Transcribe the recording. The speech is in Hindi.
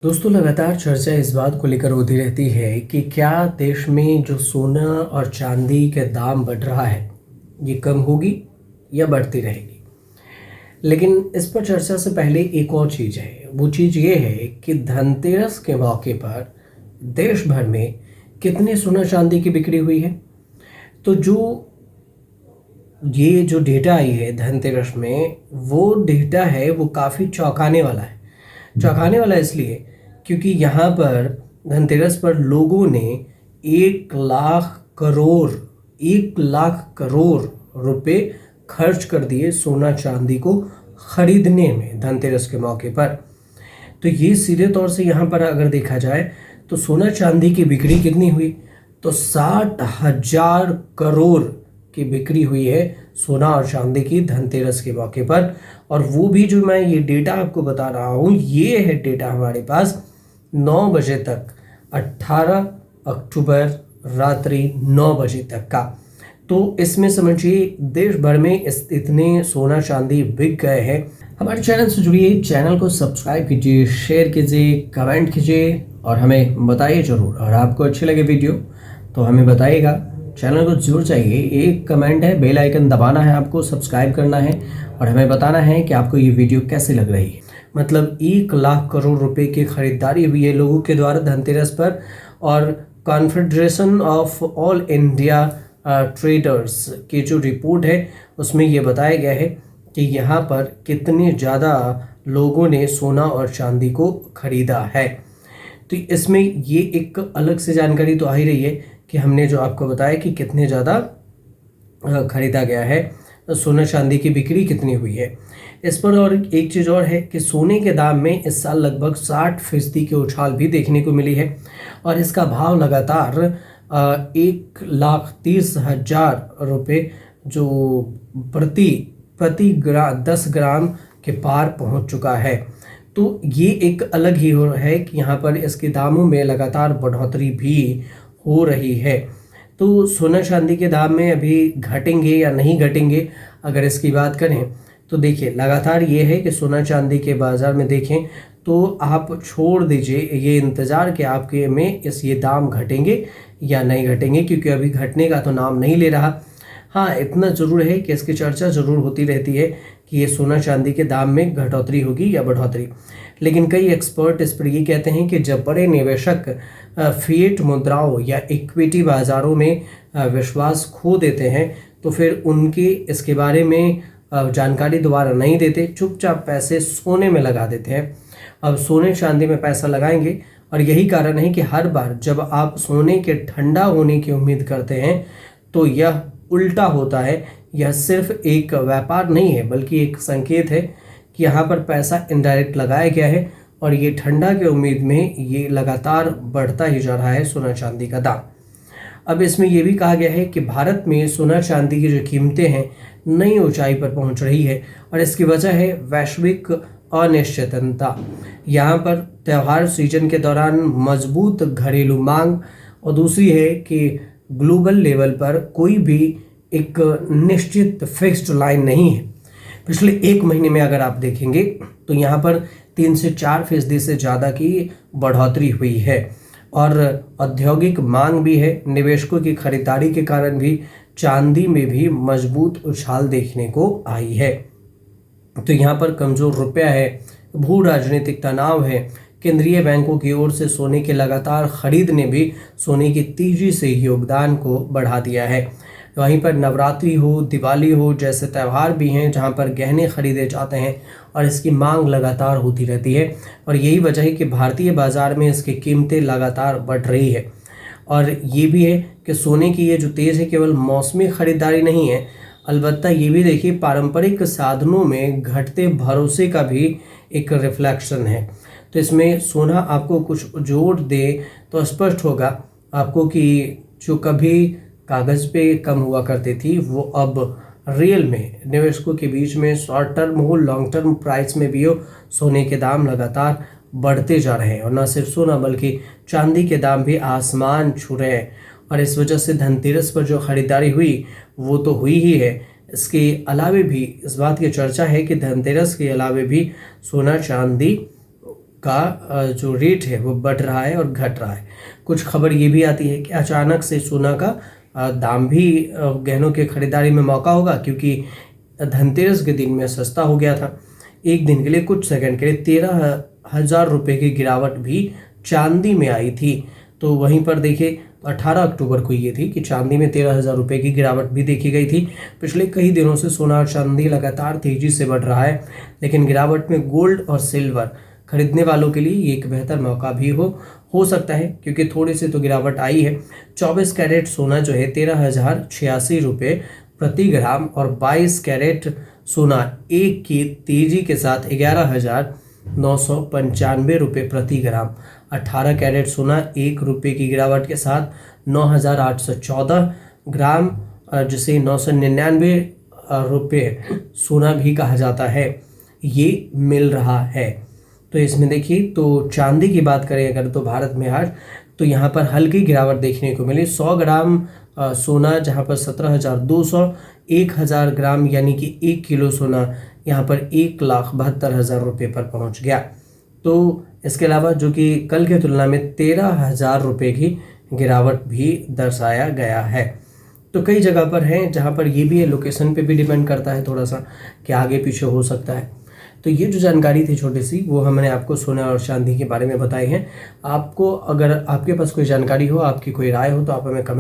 दोस्तों, लगातार चर्चा इस बात को लेकर होती रहती है कि क्या देश में जो सोना और चांदी के दाम बढ़ रहा है, ये कम होगी या बढ़ती रहेगी। लेकिन इस पर चर्चा से पहले एक और चीज़ है। वो चीज़ ये है कि धनतेरस के मौके पर देश भर में कितने सोना चांदी की बिक्री हुई है। तो ये जो डेटा आई है धनतेरस में, वो डेटा है वो काफ़ी चौंकाने वाला है। चौंकाने वाला इसलिए क्योंकि यहाँ पर धनतेरस पर लोगों ने 1 लाख करोड़ 1 लाख करोड़ रुपए खर्च कर दिए सोना चांदी को खरीदने में धनतेरस के मौके पर। तो ये सीधे तौर से यहाँ पर अगर देखा जाए तो सोना चांदी की बिक्री कितनी हुई, तो 60,000 करोड़ की बिक्री हुई है सोना और चांदी की धनतेरस के मौके पर। और वो भी जो मैं ये डेटा आपको बता रहा हूँ, ये है डेटा हमारे पास 9 बजे तक, 18 अक्टूबर रात्रि 9 बजे तक का। तो इसमें समझिए देश भर में इतने सोना चांदी बिक गए हैं। हमारे चैनल से जुड़िए, चैनल को सब्सक्राइब कीजिए, शेयर कीजिए, कमेंट कीजिए और हमें बताइए ज़रूर। और आपको अच्छी लगे वीडियो तो हमें बताइएगा। चैनल को जरूर चाहिए, एक कमेंट है, बेल आइकन दबाना है, आपको सब्सक्राइब करना है और हमें बताना है कि आपको ये वीडियो कैसी लग रही है। मतलब 1 लाख करोड़ रुपए की खरीदारी हुई है लोगों के द्वारा धनतेरस पर। और confederation of all India traders की जो रिपोर्ट है उसमें ये बताया गया है कि यहाँ पर कितने ज़्यादा लोगों ने सोना और चांदी को खरीदा है। तो इसमें ये एक अलग से जानकारी तो आ ही रही है कि हमने जो आपको बताया कि कितने ज़्यादा खरीदा गया है, सोना चांदी की बिक्री कितनी हुई है इस पर। और एक चीज़ और है कि सोने के दाम में इस साल लगभग 60% की उछाल भी देखने को मिली है। और इसका भाव लगातार 1,30,000 रुपये जो प्रति 10 ग्राम के पार पहुंच चुका है। तो ये एक अलग ही हो है कि यहाँ पर इसके दामों में लगातार बढ़ोतरी भी हो रही है। तो सोना चांदी के दाम में अभी घटेंगे या नहीं घटेंगे, अगर इसकी बात करें तो देखिए लगातार ये है कि सोना चांदी के बाज़ार में देखें तो आप छोड़ दीजिए ये इंतज़ार कि आपके में ये दाम घटेंगे या नहीं घटेंगे, क्योंकि अभी घटने का तो नाम नहीं ले रहा। हाँ, इतना ज़रूर है कि इसकी चर्चा ज़रूर होती रहती है कि ये सोना चांदी के दाम में घटोतरी होगी या बढ़ोतरी। लेकिन कई एक्सपर्ट इस पर ये कहते हैं कि जब बड़े निवेशक फिएट मुद्राओं या इक्विटी बाज़ारों में विश्वास खो देते हैं तो फिर उनके इसके बारे में जानकारी दोबारा नहीं देते, चुपचाप पैसे सोने में लगा देते हैं। अब सोने चांदी में पैसा लगाएंगे और यही कारण है कि हर बार जब आप सोने के ठंडा होने की उम्मीद करते हैं तो यह उल्टा होता है। यह सिर्फ एक व्यापार नहीं है बल्कि एक संकेत है कि यहाँ पर पैसा इनडायरेक्ट लगाया गया है और ये ठंडा की उम्मीद में ये लगातार बढ़ता ही जा रहा है सोना चांदी का दाम। अब इसमें यह भी कहा गया है कि भारत में सोना चांदी की जो कीमतें हैं नई ऊंचाई पर पहुंच रही है और इसकी वजह है वैश्विक अनिश्चितता। यहाँ पर त्यौहार सीजन के दौरान मजबूत घरेलू मांग और दूसरी है कि ग्लोबल लेवल पर कोई भी एक निश्चित फिक्स्ड लाइन नहीं है। पिछले 1 महीने में अगर आप देखेंगे तो यहाँ पर 3 से 4% से ज़्यादा की बढ़ोतरी हुई है और औद्योगिक मांग भी है। निवेशकों की खरीदारी के कारण भी चांदी में भी मजबूत उछाल देखने को आई है। तो यहाँ पर कमज़ोर रुपया है, भू राजनीतिक तनाव है, केंद्रीय बैंकों की ओर से सोने के लगातार खरीद ने भी सोने की तेजी से योगदान को बढ़ा दिया है। वहीं पर नवरात्रि हो, दिवाली हो जैसे त्यौहार भी हैं जहां पर गहने खरीदे जाते हैं और इसकी मांग लगातार होती रहती है। और यही वजह है कि भारतीय बाज़ार में इसकी कीमतें लगातार बढ़ रही है। और ये भी है कि सोने की ये जो तेज़ है केवल मौसमी ख़रीदारी नहीं है, अलबत्ता ये भी देखिए पारंपरिक साधनों में घटते भरोसे का भी एक रिफ्लेक्शन है। तो इसमें सोना आपको कुछ जोड़ दे तो स्पष्ट होगा आपको कि जो कभी कागज़ पे कम हुआ करती थी वो अब रियल में निवेशकों के बीच में शॉर्ट टर्म हो लॉन्ग टर्म प्राइस में भी हो, सोने के दाम लगातार बढ़ते जा रहे हैं। और न सिर्फ सोना बल्कि चांदी के दाम भी आसमान छू रहे हैं। और इस वजह से धनतेरस पर जो ख़रीदारी हुई वो तो हुई ही है, इसके अलावे भी इस बात की चर्चा है कि धनतेरस के अलावे भी सोना चांदी का जो रेट है वो बढ़ रहा है और घट रहा है। कुछ खबर ये भी आती है कि अचानक से सोना का दाम भी गहनों के खरीदारी में मौका होगा, क्योंकि धनतेरस के दिन में सस्ता हो गया था। एक दिन के लिए, कुछ सेकंड के लिए 13,000 रुपये की गिरावट भी चांदी में आई थी। तो वहीं पर देखिए 18 अक्टूबर को ये थी कि चांदी में 13,000 रुपये की गिरावट भी देखी गई थी। पिछले कई दिनों से सोना और चांदी लगातार तेजी से बढ़ रहा है, लेकिन गिरावट में गोल्ड और सिल्वर खरीदने वालों के लिए ये एक बेहतर मौका भी हो सकता है, क्योंकि थोड़ी सी तो गिरावट आई है। 24 कैरेट सोना जो है 13,086 रुपये प्रति ग्राम और 22 कैरेट सोना एक की तेजी के साथ 11,995 रुपये प्रति ग्राम। 18 कैरेट सोना 1 रुपये की गिरावट के साथ 9,814 ग्राम, जिसे 999 रुपये सोना भी कहा जाता है, ये मिल रहा है। तो इसमें देखिए, तो चांदी की बात करें अगर तो भारत में आज, तो यहाँ पर हल्की गिरावट देखने को मिली। 100 ग्राम सोना जहाँ पर 17,200, 1,000 ग्राम यानी कि 1 किलो सोना यहाँ पर 1,72,000 रुपये पर पहुँच गया। तो इसके अलावा जो कि कल की तुलना में 13,000 रुपये की गिरावट भी दर्शाया गया है। तो कई जगह पर हैं जहाँ पर ये भी है, लोकेशन पे भी डिपेंड करता है थोड़ा सा कि आगे पीछे हो सकता है। तो ये जो जानकारी थी छोटी सी, वो हमने आपको सोना और चांदी के बारे में बताई है। आपको अगर आपके पास कोई जानकारी हो, आपकी कोई राय हो, तो आप हमें कमेंट